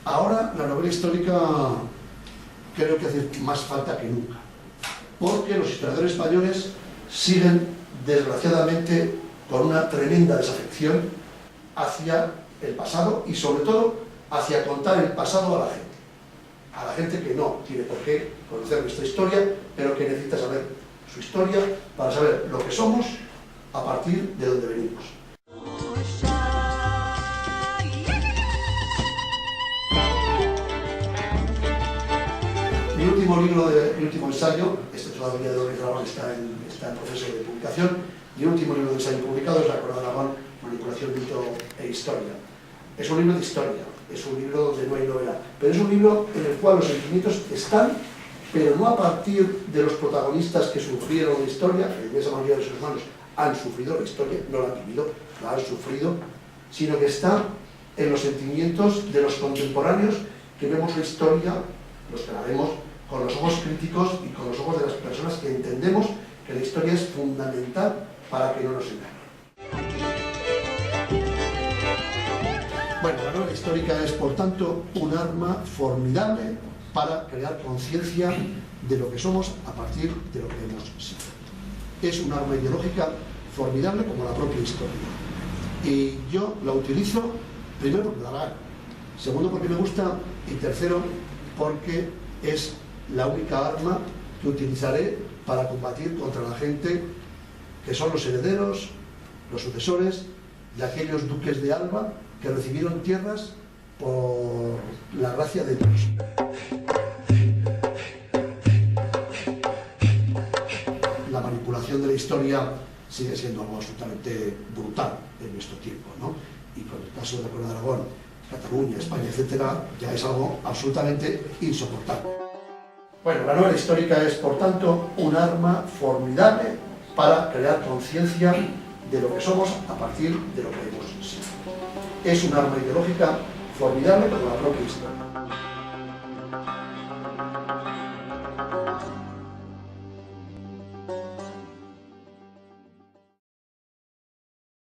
Ahora la novela histórica creo que hace más falta que nunca, porque los historiadores españoles siguen, desgraciadamente, con una tremenda desafección hacia el pasado y, sobre todo, hacia contar el pasado a la gente que no tiene por qué conocer nuestra historia, pero que necesita saber su historia para saber lo que somos a partir de donde venimos. Mi último ensayo, este es la Villa de los Reyes Dragón, está en proceso de publicación. Mi último libro de ensayo publicado es La Corona de Aragón, Manipulación, Mito e Historia. Es un libro de historia, es un libro donde no hay novela, pero es un libro en el cual los sentimientos están, pero no a partir de los protagonistas que sufrieron la historia, que la inmensa mayoría de sus hermanos han sufrido la historia, no la han vivido, la han sufrido, sino que está en los sentimientos de los contemporáneos que vemos la historia, los que la vemos con los ojos críticos y con los ojos de las personas que entendemos que la historia es fundamental para que no nos engañen. Bueno, la novela histórica es, por tanto, un arma formidable para crear conciencia de lo que somos a partir de lo que hemos sido. Es un arma ideológica formidable como la propia historia. Y yo la utilizo, primero porque me da la gana, segundo porque me gusta y tercero porque es la única arma que utilizaré para combatir contra la gente que son los herederos, los sucesores de aquellos duques de Alba que recibieron tierras por la gracia de Dios. La manipulación de la historia sigue siendo algo absolutamente brutal en nuestro tiempo, ¿no? Y con el caso de la Corona de Aragón, Cataluña, España, etcétera, ya es algo absolutamente insoportable. Bueno, la novela histórica es, por tanto, un arma formidable para crear conciencia de lo que somos a partir de lo que hemos sido. Es un arma ideológica formidable como la propia historia.